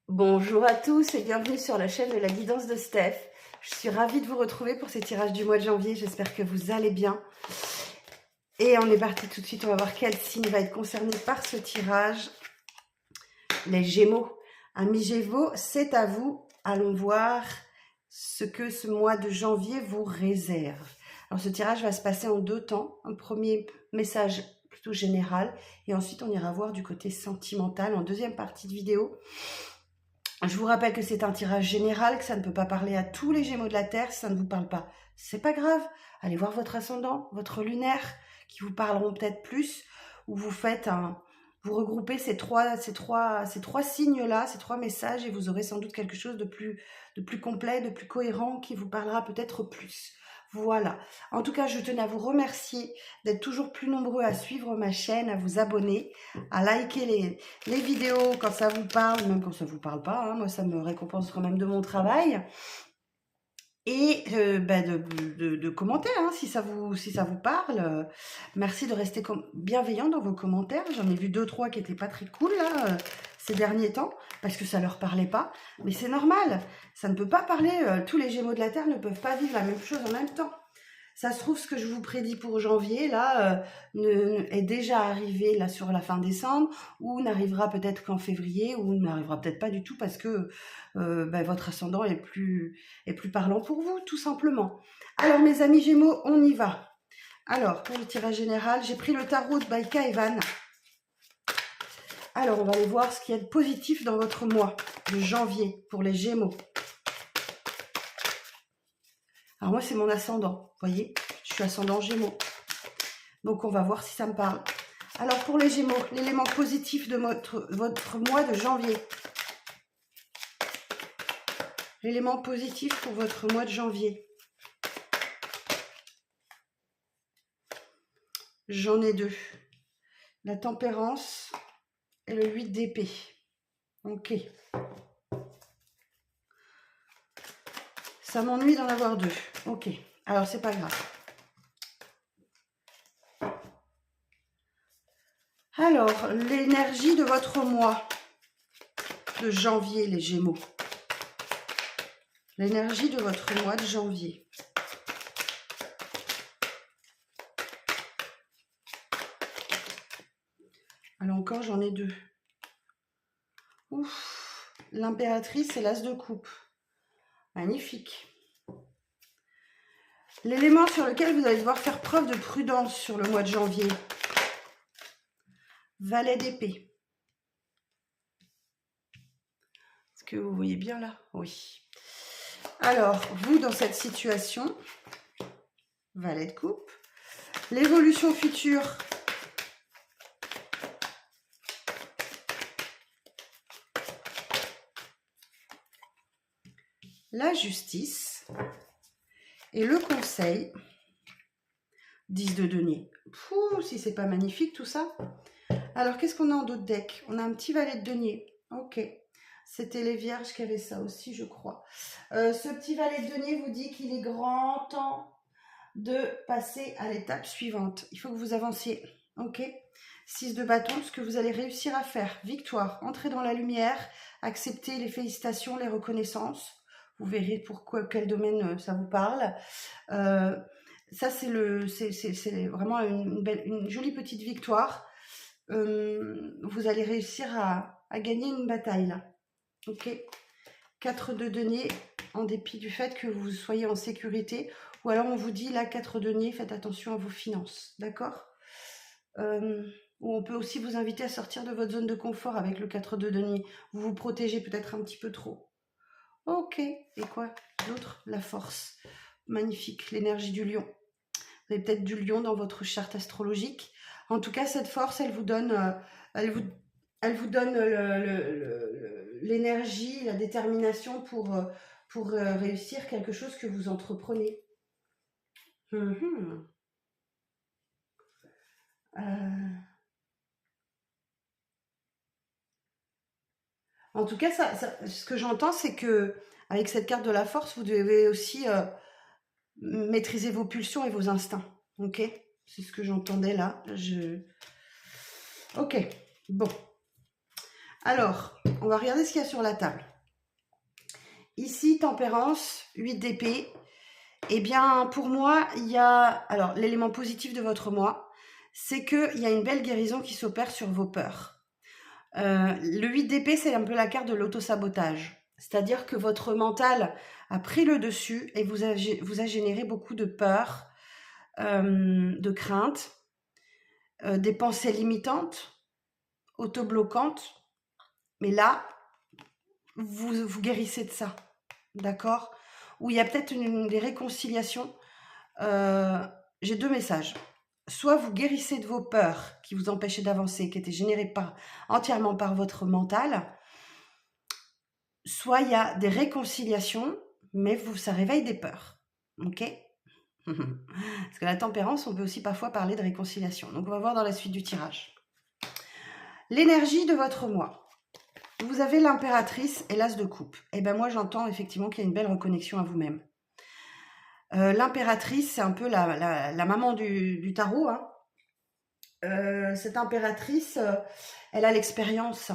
Bonjour à tous et bienvenue sur la chaîne de la guidance de Steph. Je suis ravie de vous retrouver pour ces tirages du mois de janvier. J'espère que vous allez bien. Et on est parti tout de suite. On va voir quel signe va être concerné par ce tirage. Les Gémeaux. Amis Gémeaux, c'est à vous. Allons voir ce que ce mois de janvier vous réserve. Alors ce tirage va se passer en deux temps. Un premier message plutôt général et ensuite on ira voir du côté sentimental en deuxième partie de vidéo. Je vous rappelle que c'est un tirage général, que ça ne peut pas parler à tous les Gémeaux de la Terre. Si ça ne vous parle pas, c'est pas grave. Allez voir votre ascendant, votre lunaire, qui vous parleront peut-être plus. Ou vous vous regroupez ces trois signes-là, ces trois messages, et vous aurez sans doute quelque chose de plus complet, de plus cohérent, qui vous parlera peut-être plus. Voilà. En tout cas, je tenais à vous remercier d'être toujours plus nombreux à suivre ma chaîne, à vous abonner, à liker les vidéos quand ça vous parle, même quand ça vous parle pas. Hein, moi, ça me récompense quand même de mon travail. Et de commenter hein, si ça vous parle. Merci de rester bienveillant dans vos commentaires. J'en ai vu 2-3 qui n'étaient pas très cool là, ces derniers temps, parce que ça leur parlait pas. Mais c'est normal, ça ne peut pas parler. Tous les Gémeaux de la Terre ne peuvent pas vivre la même chose en même temps. Ça se trouve, ce que je vous prédis pour janvier, là, est déjà arrivé là sur la fin décembre, ou n'arrivera peut-être qu'en février, ou n'arrivera peut-être pas du tout parce que votre ascendant est plus parlant pour vous, tout simplement. Alors, mes amis Gémeaux, on y va. Alors, pour le tirage général, j'ai pris le tarot de Baïka Evan. Alors, on va aller voir ce qu'il y a de positif dans votre mois de janvier pour les Gémeaux. Alors moi, c'est mon ascendant, vous voyez, je suis ascendant Gémeaux. Donc, on va voir si ça me parle. Alors, pour les Gémeaux, l'élément positif de votre mois de janvier. L'élément positif pour votre mois de janvier. J'en ai deux. La tempérance et le 8 d'épée. Ok. Ça m'ennuie d'en avoir deux. Ok. Alors, c'est pas grave. Alors, l'énergie de votre mois de janvier, les Gémeaux. L'énergie de votre mois de janvier. Alors encore, j'en ai deux. Ouf, l'impératrice et l'as de coupe. Magnifique. L'élément sur lequel vous allez devoir faire preuve de prudence sur le mois de janvier. Valet d'épée. Est-ce que vous voyez bien là? Oui. Alors, vous, dans cette situation, valet de coupe. L'évolution future. La justice. Et le conseil. 10 de denier. Pouh, si c'est pas magnifique tout ça. Alors, qu'est-ce qu'on a en d'autres decks? On a un petit valet de denier. Ok. C'était les vierges qui avaient ça aussi, je crois. Ce petit valet de denier vous dit qu'il est grand temps de passer à l'étape suivante. Il faut que vous avanciez. Ok. 6 de bâton, ce que vous allez réussir à faire. Victoire, entrer dans la lumière, accepter les félicitations, les reconnaissances. Vous verrez pourquoi, quel domaine ça vous parle. Ça, c'est vraiment une jolie petite victoire. Vous allez réussir à gagner une bataille là. Ok. 4 de denier, en dépit du fait que vous soyez en sécurité. Ou alors on vous dit là, 4 denier, faites attention à vos finances. D'accord. Ou on peut aussi vous inviter à sortir de votre zone de confort avec le 4 de denier. Vous vous protégez peut-être un petit peu trop. Ok. Et quoi d'autre? La force. Magnifique. L'énergie du lion. Vous avez peut-être du lion dans votre charte astrologique. En tout cas, cette force, elle vous donne, elle vous donne l'énergie, la détermination pour réussir quelque chose que vous entreprenez. En tout cas, ce que j'entends, c'est que avec cette carte de la force, vous devez aussi maîtriser vos pulsions et vos instincts. Ok? C'est ce que j'entendais là. Ok. Bon. Alors, on va regarder ce qu'il y a sur la table. Ici, tempérance, 8 d'épée. Eh bien, pour moi, il y a... Alors, l'élément positif de votre mois, c'est qu'il y a une belle guérison qui s'opère sur vos peurs. Le 8 d'épée, c'est un peu la carte de l'autosabotage. C'est-à-dire que votre mental a pris le dessus et vous a généré beaucoup de peur, de crainte, des pensées limitantes, autobloquantes. Mais là, vous guérissez de ça, d'accord? Ou il y a peut-être des réconciliations. J'ai 2 messages. Soit vous guérissez de vos peurs qui vous empêchaient d'avancer, qui étaient générées entièrement par votre mental, soit il y a des réconciliations, mais ça réveille des peurs. Ok? Parce que la tempérance, on peut aussi parfois parler de réconciliation. Donc on va voir dans la suite du tirage. L'énergie de votre mois. Vous avez l'impératrice et l'as de coupe. Et ben moi j'entends effectivement qu'il y a une belle reconnexion à vous-même. L'impératrice, c'est un peu la maman du tarot. Hein. Cette impératrice, elle a l'expérience.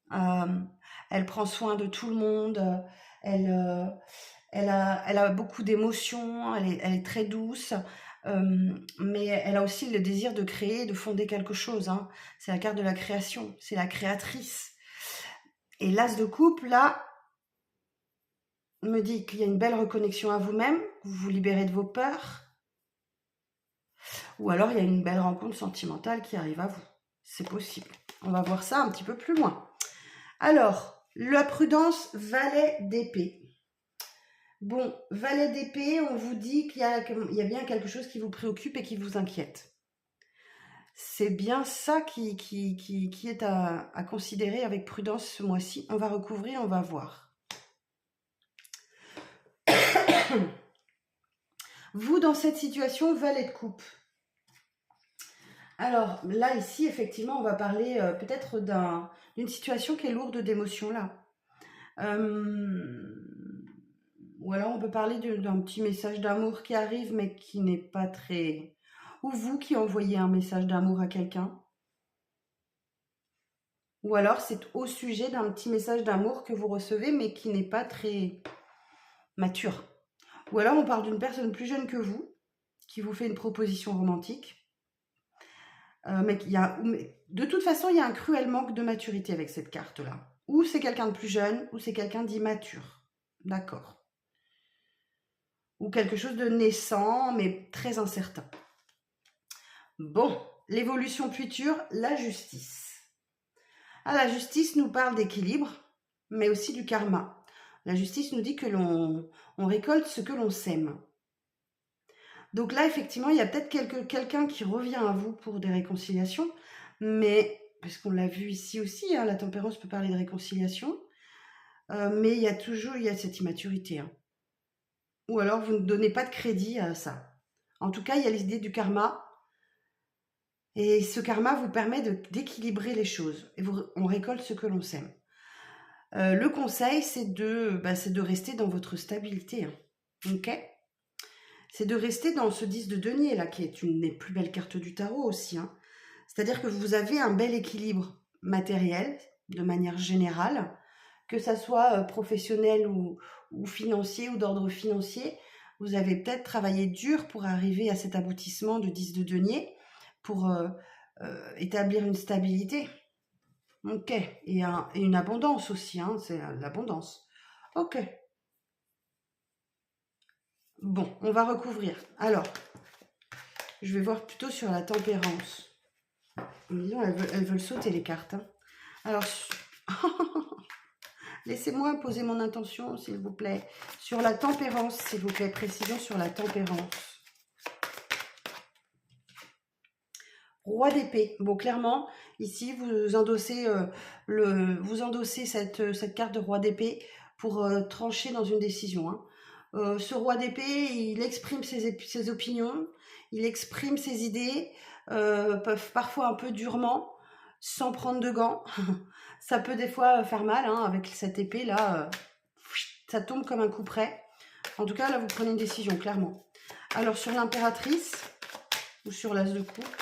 Elle prend soin de tout le monde. Elle a beaucoup d'émotions. Elle est très douce. Mais elle a aussi le désir de créer, de fonder quelque chose. Hein. C'est la carte de la création. C'est la créatrice. Et l'as de coupe, là, me dit qu'il y a une belle reconnexion à vous-même, vous vous libérez de vos peurs, ou alors il y a une belle rencontre sentimentale qui arrive à vous. C'est possible. On va voir ça un petit peu plus loin. Alors, la prudence, valet d'épée. Bon, valet d'épée, on vous dit qu'il y a bien quelque chose qui vous préoccupe et qui vous inquiète. C'est bien ça qui est à considérer avec prudence ce mois-ci. On va recouvrir, on va voir. Vous, dans cette situation, valet de coupe. Alors, là, ici, effectivement, on va parler peut-être d'une situation qui est lourde d'émotions, là. Ou alors, on peut parler d'un petit message d'amour qui arrive, mais qui n'est pas très... Ou vous qui envoyez un message d'amour à quelqu'un. Ou alors, c'est au sujet d'un petit message d'amour que vous recevez, mais qui n'est pas très mature. Ou alors, on parle d'une personne plus jeune que vous, qui vous fait une proposition romantique. Mais de toute façon, il y a un cruel manque de maturité avec cette carte-là. Ou c'est quelqu'un de plus jeune, ou c'est quelqu'un d'immature. D'accord. Ou quelque chose de naissant, mais très incertain. Bon, l'évolution future, la justice. Ah, la justice nous parle d'équilibre, mais aussi du karma. La justice nous dit que l'on récolte ce que l'on sème. Donc là, effectivement, il y a peut-être quelqu'un qui revient à vous pour des réconciliations, mais, parce qu'on l'a vu ici aussi, hein, la tempérance peut parler de réconciliation, mais il y a cette immaturité. Hein. Ou alors, vous ne donnez pas de crédit à ça. En tout cas, il y a l'idée du karma, et ce karma vous permet d'équilibrer les choses, et on récolte ce que l'on sème. Le conseil, c'est de rester dans votre stabilité. Hein. Ok ? C'est de rester dans ce 10 de denier, là, qui est une des plus belles cartes du tarot aussi. Hein. C'est-à-dire que vous avez un bel équilibre matériel, de manière générale, que ça soit professionnel ou financier, ou d'ordre financier. Vous avez peut-être travaillé dur pour arriver à cet aboutissement de 10 de denier, pour établir une stabilité. Ok, et une abondance aussi, hein, c'est l'abondance. Ok. Bon, on va recouvrir. Alors, je vais voir plutôt sur la tempérance. Disons, elles veulent sauter les cartes. Hein. Alors, laissez-moi poser mon intention, s'il vous plaît. Sur la tempérance, s'il vous plaît, précision sur la tempérance. Roi d'épée. Bon, clairement, ici, vous endossez, cette carte de roi d'épée pour trancher dans une décision. Hein. Ce roi d'épée, il exprime ses opinions, il exprime ses idées, parfois un peu durement, sans prendre de gants. Ça peut des fois faire mal, hein, avec cette épée là, ça tombe comme un coup près. En tout cas, là, vous prenez une décision, clairement. Alors, sur l'impératrice, ou sur l'as de coupe,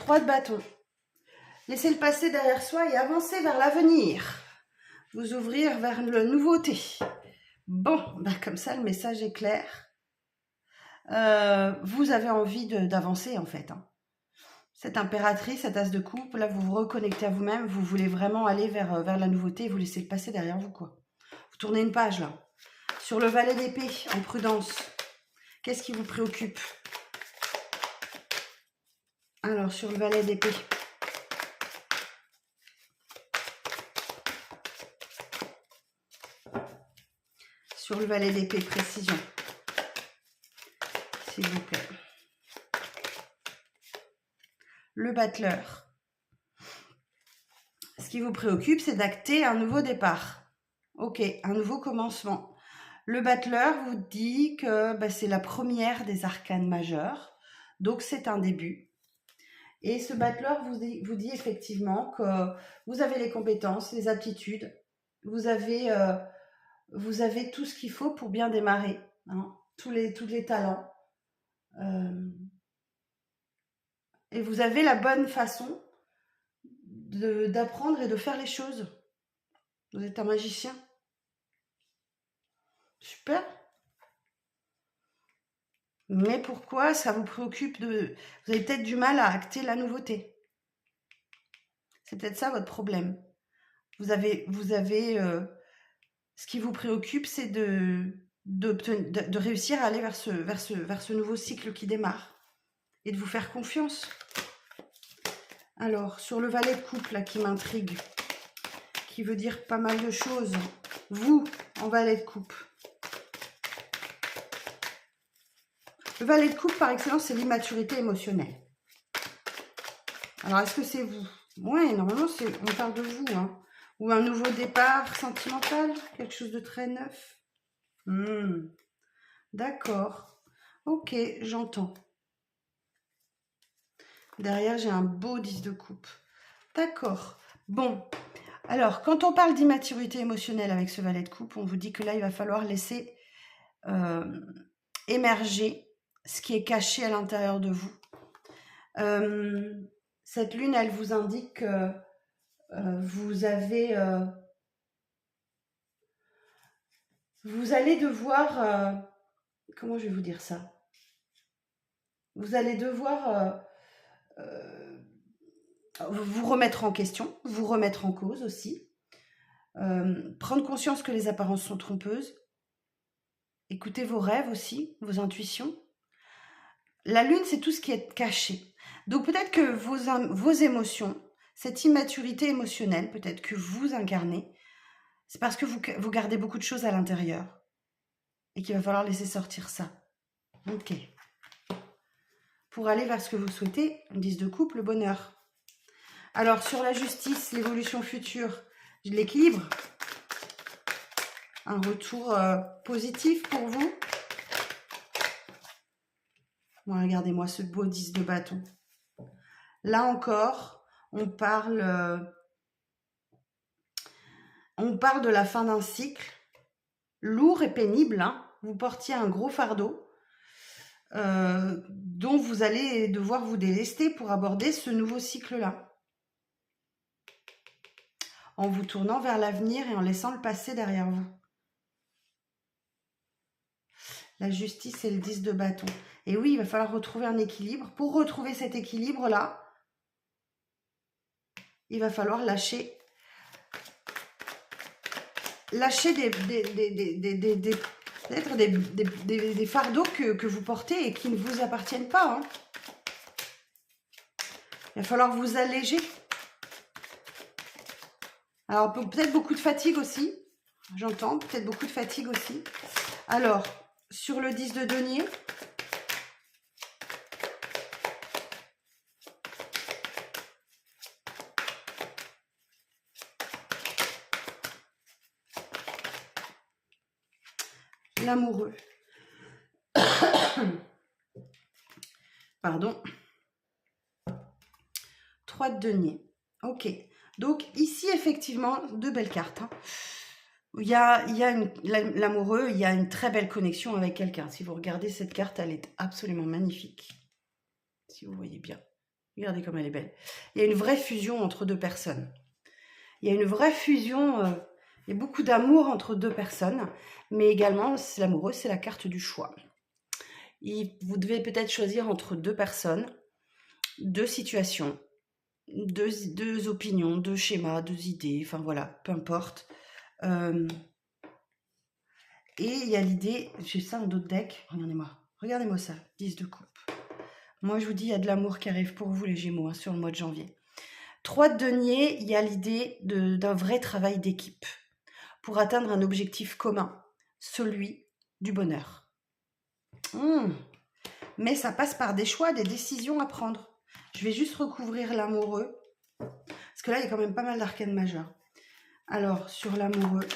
3 de bâton. Laissez le passé derrière soi et avancez vers l'avenir. Vous ouvrir vers le nouveauté. Bon, bah comme ça, le message est clair. Vous avez envie d'avancer, en fait. Hein. Cette impératrice, cette as de coupe, là, vous vous reconnectez à vous-même. Vous voulez vraiment aller vers la nouveauté et vous laissez le passé derrière vous, quoi. Vous tournez une page, là. Sur le valet d'épée, en prudence, qu'est-ce qui vous préoccupe? Alors, sur le valet d'épée. Sur le valet d'épée, précision. S'il vous plaît. Le battleur. Ce qui vous préoccupe, c'est d'acter un nouveau départ. Ok, un nouveau commencement. Le battleur vous dit que bah, c'est la première des arcanes majeures. Donc, c'est un début. Et ce battleur vous dit effectivement que vous avez les compétences, les aptitudes. Vous avez tout ce qu'il faut pour bien démarrer. Hein, tous les talents. Et vous avez la bonne façon d'apprendre et de faire les choses. Vous êtes un magicien. Super. Mais pourquoi ça vous préoccupe de... Vous avez peut-être du mal à acter la nouveauté. C'est peut-être ça votre problème. Vous avez ce qui vous préoccupe, c'est de réussir à aller vers ce nouveau cycle qui démarre. Et de vous faire confiance. Alors, sur le valet de coupe, là, qui m'intrigue, qui veut dire pas mal de choses. Vous, en valet de coupe. Le valet de coupe, par excellence, c'est l'immaturité émotionnelle. Alors, est-ce que c'est vous? Oui, normalement, on parle de vous. Hein. Ou un nouveau départ sentimental, quelque chose de très neuf. D'accord. Ok, j'entends. Derrière, j'ai un beau 10 de coupe. D'accord. Bon. Alors, quand on parle d'immaturité émotionnelle avec ce valet de coupe, on vous dit que là, il va falloir laisser émerger ce qui est caché à l'intérieur de vous. Cette lune, elle vous indique que vous allez devoir... comment je vais vous dire ça? Vous allez devoir vous remettre en question, vous remettre en cause aussi. Prendre conscience que les apparences sont trompeuses. Écoutez vos rêves aussi, vos intuitions. La lune, c'est tout ce qui est caché. Donc peut-être que vos émotions, cette immaturité émotionnelle, peut-être que vous incarnez, c'est parce que vous gardez beaucoup de choses à l'intérieur et qu'il va falloir laisser sortir ça. Ok. Pour aller vers ce que vous souhaitez, 10 de coupe, le bonheur. Alors sur la justice, l'évolution future, l'équilibre, un retour positif pour vous. Bon, regardez-moi ce beau 10 de bâton. Là encore, on parle de la fin d'un cycle lourd et pénible. Hein. Vous portiez un gros fardeau dont vous allez devoir vous délester pour aborder ce nouveau cycle-là. En vous tournant vers l'avenir et en laissant le passé derrière vous. La justice et le 10 de bâton. Et oui, il va falloir retrouver un équilibre. Pour retrouver cet équilibre-là, il va falloir lâcher peut-être des fardeaux que vous portez et qui ne vous appartiennent pas. Hein. Il va falloir vous alléger. Alors, peut-être beaucoup de fatigue aussi. J'entends, peut-être beaucoup de fatigue aussi. Alors, sur le 10 de denier, l'amoureux. Pardon. 3 de denier. Ok. Donc, ici, effectivement, deux belles cartes. Hein. Il y a l'amoureux, il y a une très belle connexion avec quelqu'un. Si vous regardez cette carte, elle est absolument magnifique. Si vous voyez bien. Regardez comme elle est belle. Il y a une vraie fusion entre deux personnes. Il y a une vraie fusion, il y a beaucoup d'amour entre deux personnes, mais également, l'amoureux, c'est la carte du choix. Vous devez peut-être choisir entre deux personnes, deux situations, deux opinions, deux schémas, deux idées, enfin voilà, peu importe. Et il y a l'idée, j'ai ça en d'autres decks, regardez-moi ça, 10 de coupe. Moi je vous dis, il y a de l'amour qui arrive pour vous les Gémeaux hein, sur le mois de janvier. 3 de denier, il y a l'idée d'un vrai travail d'équipe pour atteindre un objectif commun, celui du bonheur. Mais ça passe par des choix, des décisions à prendre. Je vais juste recouvrir l'amoureux, parce que là, il y a quand même pas mal d'arcanes majeures. Alors, sur l'amoureux,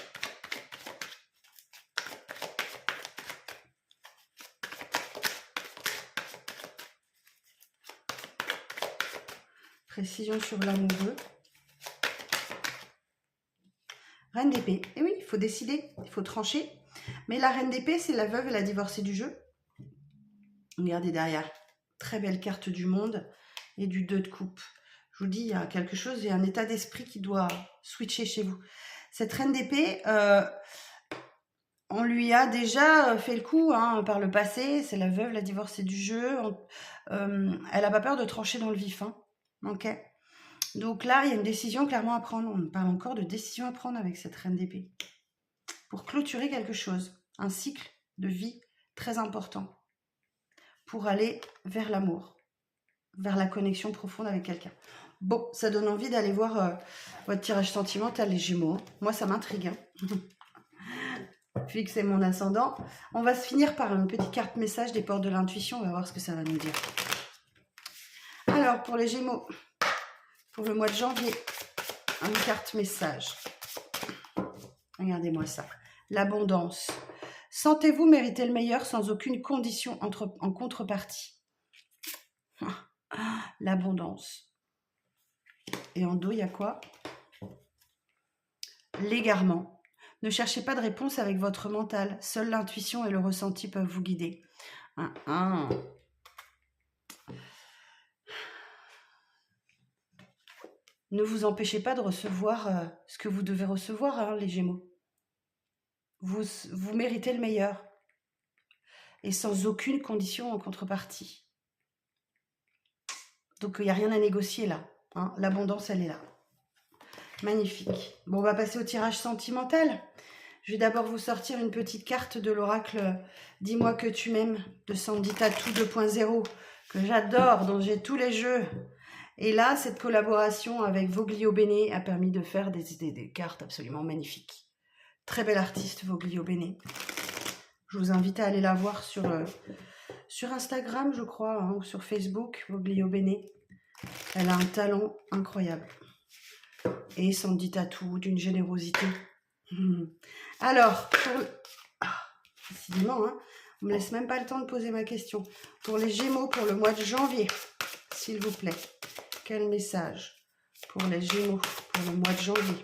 précision sur l'amoureux. Reine d'épée. Et oui, il faut décider, il faut trancher. Mais la reine d'épée, c'est la veuve et la divorcée du jeu. Regardez derrière. Très belle carte du monde et du 2 de coupe. Je vous dis, il y a quelque chose, il y a un état d'esprit qui doit switcher chez vous. Cette reine d'épée, on lui a déjà fait le coup hein, par le passé. C'est la veuve, la divorcée du jeu. Elle n'a pas peur de trancher dans le vif. Hein. Ok. Donc là, il y a une décision clairement à prendre. On parle encore de décision à prendre avec cette reine d'épée. Pour clôturer quelque chose. Un cycle de vie très important. Pour aller vers l'amour. Vers la connexion profonde avec quelqu'un. Bon, ça donne envie d'aller voir votre tirage sentimental, les Gémeaux. Moi, ça m'intrigue. Hein. Vu que c'est mon ascendant. On va se finir par une petite carte message des portes de l'intuition. On va voir ce que ça va nous dire. Alors, pour les Gémeaux, pour le mois de janvier, une carte message. Regardez-moi ça. L'abondance. Sentez-vous mériter le meilleur sans aucune condition en contrepartie. L'abondance. Et en dos, il y a quoi? L'égarement. Ne cherchez pas de réponse avec votre mental. Seule l'intuition et le ressenti peuvent vous guider. Ne vous empêchez pas de recevoir ce que vous devez recevoir, hein, les Gémeaux. Vous méritez le meilleur. Et sans aucune condition en contrepartie. Donc, il n'y a rien à négocier là. Hein. L'abondance, elle est là. Magnifique. Bon, on va passer au tirage sentimental. Je vais d'abord vous sortir une petite carte de l'oracle « Dis-moi que tu m'aimes » de Sandy Tattoo 2.0 que j'adore, dont j'ai tous les jeux. Et là, cette collaboration avec Voglio Bene a permis de faire des cartes absolument magnifiques. Très belle artiste, Voglio Bene. Je vous invite à aller la voir sur Instagram, je crois, hein, ou sur Facebook, Voglio Bene. Elle a un talent incroyable. Et Sandy Tattoo, d'une générosité. Alors, décidément, hein, on ne me laisse même pas le temps de poser ma question. Pour les Gémeaux, pour le mois de janvier, s'il vous plaît, quel message pour les Gémeaux, pour le mois de janvier?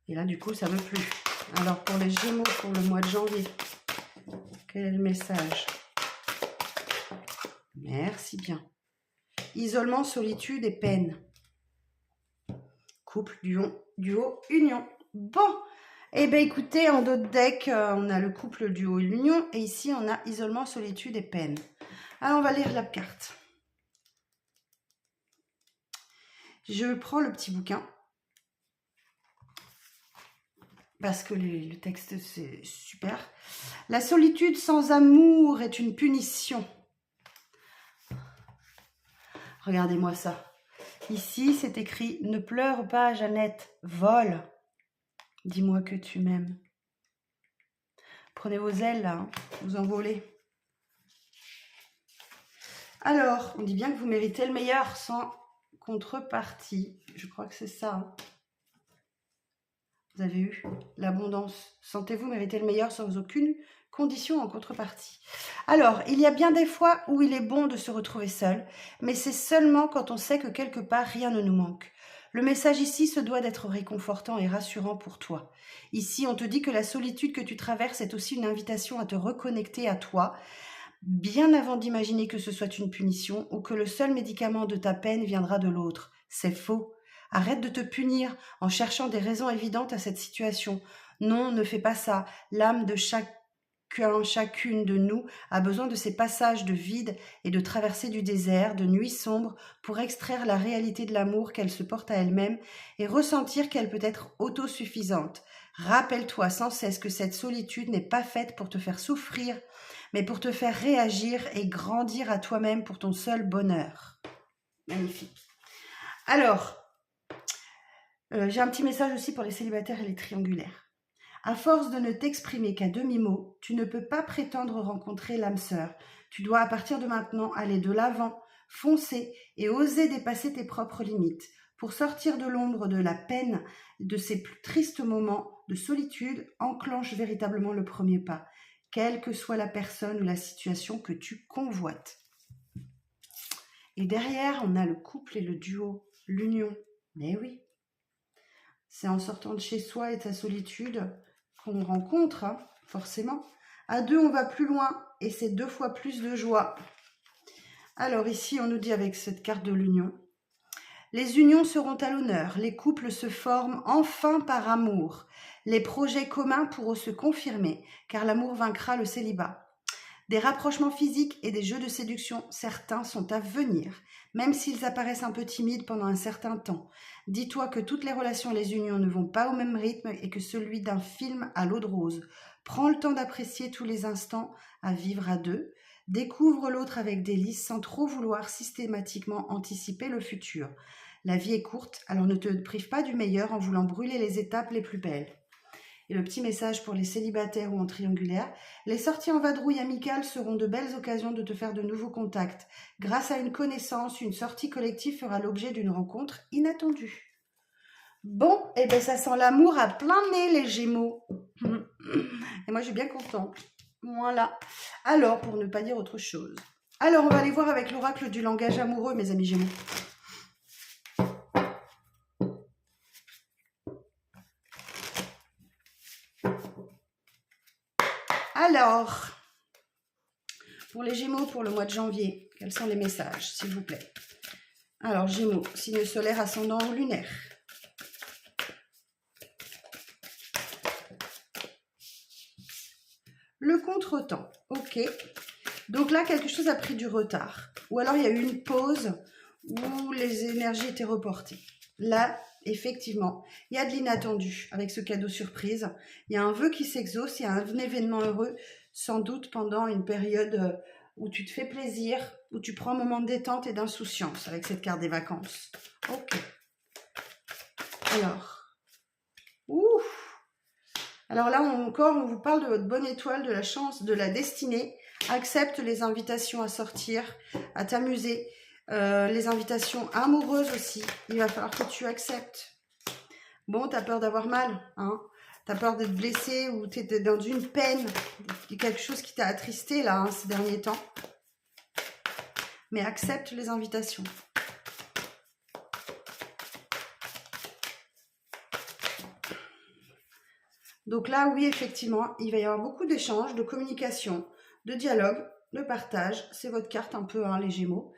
Et là, du coup, ça ne veut plus. Alors, pour les Gémeaux, pour le mois de janvier, quel est le message? Merci bien. Isolement, solitude et peine. Couple, duo, union. Bon, eh bien écoutez, en d'autres decks, on a le couple, duo, union. Et ici, on a isolement, solitude et peine. Alors, on va lire la carte. Je prends le petit bouquin. Parce que le texte, c'est super. La solitude sans amour est une punition. Regardez-moi ça. Ici, c'est écrit « Ne pleure pas, Jeannette, vole. Dis-moi que tu m'aimes. » Prenez vos ailes, là, hein, vous envolez. Alors, on dit bien que vous méritez le meilleur sans contrepartie. Je crois que c'est ça. Hein. Vous avez eu l'abondance. Sentez-vous mériter le meilleur sans aucune condition en contrepartie. Alors, il y a bien des fois où il est bon de se retrouver seul, mais c'est seulement quand on sait que quelque part rien ne nous manque. Le message ici se doit d'être réconfortant et rassurant pour toi. Ici, on te dit que la solitude que tu traverses est aussi une invitation à te reconnecter à toi, bien avant d'imaginer que ce soit une punition ou que le seul médicament de ta peine viendra de l'autre. C'est faux. Arrête de te punir en cherchant des raisons évidentes à cette situation. Non, ne fais pas ça. L'âme de chacune de nous a besoin de ces passages de vide et de traversées du désert, de nuits sombres, pour extraire la réalité de l'amour qu'elle se porte à elle-même et ressentir qu'elle peut être autosuffisante. Rappelle-toi sans cesse que cette solitude n'est pas faite pour te faire souffrir, mais pour te faire réagir et grandir à toi-même pour ton seul bonheur. Magnifique. Alors, j'ai un petit message aussi pour les célibataires et les triangulaires. À force de ne t'exprimer qu'à demi-mot, tu ne peux pas prétendre rencontrer l'âme sœur. Tu dois à partir de maintenant aller de l'avant, foncer et oser dépasser tes propres limites. Pour sortir de l'ombre de la peine, de ces plus tristes moments de solitude, enclenche véritablement le premier pas, quelle que soit la personne ou la situation que tu convoites. Et derrière, on a le couple et le duo, l'union. Mais oui, c'est en sortant de chez soi et de sa solitude qu'on rencontre, hein, forcément. À deux, on va plus loin et c'est 2 fois plus de joie. Alors ici, on nous dit avec cette carte de l'union, les unions seront à l'honneur, les couples se forment enfin par amour. Les projets communs pourront se confirmer, car l'amour vaincra le célibat. Des rapprochements physiques et des jeux de séduction, certains sont à venir, même s'ils apparaissent un peu timides pendant un certain temps. Dis-toi que toutes les relations et les unions ne vont pas au même rythme et que celui d'un film à l'eau de rose. Prends le temps d'apprécier tous les instants à vivre à deux. Découvre l'autre avec délice sans trop vouloir systématiquement anticiper le futur. La vie est courte, alors ne te prive pas du meilleur en voulant brûler les étapes les plus belles. Et le petit message pour les célibataires ou en triangulaire, les sorties en vadrouille amicales seront de belles occasions de te faire de nouveaux contacts. Grâce à une connaissance, une sortie collective fera l'objet d'une rencontre inattendue. Bon, et bien ça sent l'amour à plein nez les Gémeaux. Et moi je suis bien contente. Voilà. Alors, pour ne pas dire autre chose. Alors, on va aller voir avec l'oracle du langage amoureux, mes amis Gémeaux. Alors, pour les Gémeaux, pour le mois de janvier, quels sont les messages, s'il vous plaît? Alors, Gémeaux, signe solaire, ascendant ou lunaire. Le contretemps, ok. Donc là, quelque chose a pris du retard. Ou alors, il y a eu une pause où les énergies étaient reportées. Là, effectivement, il y a de l'inattendu avec ce cadeau surprise. Il y a un vœu qui s'exauce, il y a un événement heureux, sans doute pendant une période où tu te fais plaisir, où tu prends un moment de détente et d'insouciance avec cette carte des vacances. Ok. Alors, ouf. Alors là, encore, on vous parle de votre bonne étoile, de la chance, de la destinée. Accepte les invitations à sortir, à t'amuser. Les invitations amoureuses aussi, il va falloir que tu acceptes. Bon, t'as peur d'avoir mal, hein, t'as peur d'être blessé ou t'es dans une peine, quelque chose qui t'a attristé là, hein, ces derniers temps. Mais accepte les invitations. Donc là, oui, effectivement, il va y avoir beaucoup d'échanges, de communication, de dialogue, de partage. C'est votre carte un peu, hein, les Gémeaux.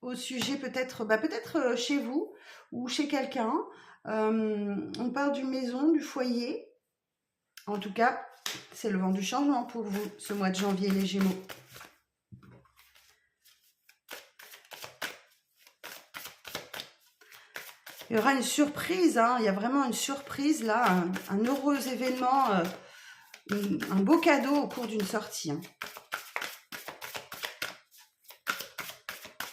Au sujet peut-être chez vous ou chez quelqu'un. On parle d'une maison, du foyer. En tout cas, c'est le vent du changement pour vous, ce mois de janvier, les Gémeaux. Il y aura une surprise, hein, il y a vraiment une surprise là, un heureux événement, un beau cadeau au cours d'une sortie. Hein.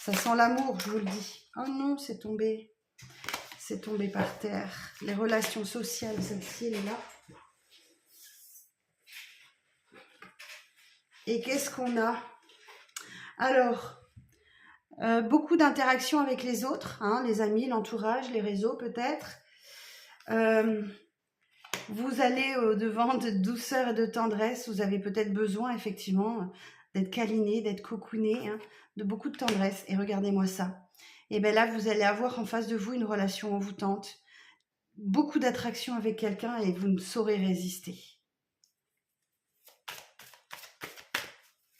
Ça sent l'amour, je vous le dis. Oh non, c'est tombé par terre. Les relations sociales, celle-ci, elle est là. Et qu'est-ce qu'on a? Alors, beaucoup d'interactions avec les autres, hein, les amis, l'entourage, les réseaux peut-être. Vous allez au-devant de douceur et de tendresse. Vous avez peut-être besoin, effectivement, d'être câliné, d'être cocooné, hein, de beaucoup de tendresse. Et regardez-moi ça. et bien là, vous allez avoir en face de vous une relation envoûtante, beaucoup d'attraction avec quelqu'un et vous ne saurez résister.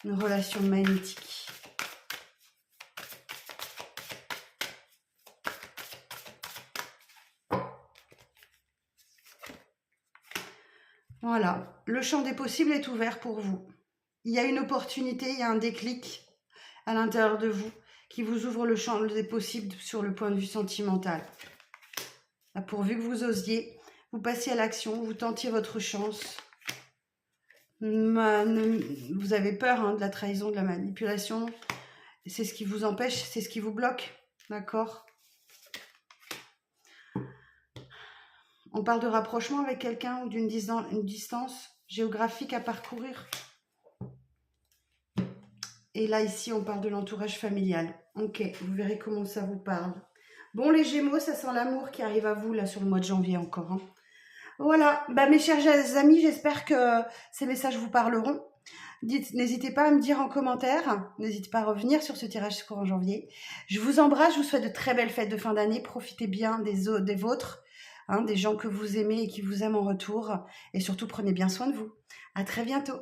Une relation magnétique. Voilà, le champ des possibles est ouvert pour vous. Il y a une opportunité, il y a un déclic à l'intérieur de vous qui vous ouvre le champ des possibles sur le point de vue sentimental. Là, pourvu que vous osiez, vous passiez à l'action, vous tentiez votre chance. Vous avez peur de la trahison, de la manipulation. C'est ce qui vous empêche, c'est ce qui vous bloque. D'accord ? On parle de rapprochement avec quelqu'un ou d'une distance géographique à parcourir. Et là, ici, on parle de l'entourage familial. Ok, vous verrez comment ça vous parle. Bon, les Gémeaux, ça sent l'amour qui arrive à vous, là, sur le mois de janvier encore. Hein. Voilà, mes chers amis, j'espère que ces messages vous parleront. N'hésitez pas à me dire en commentaire, n'hésitez pas à revenir sur ce tirage courant janvier. Je vous embrasse, je vous souhaite de très belles fêtes de fin d'année. Profitez bien des vôtres, des gens que vous aimez et qui vous aiment en retour. Et surtout, prenez bien soin de vous. À très bientôt.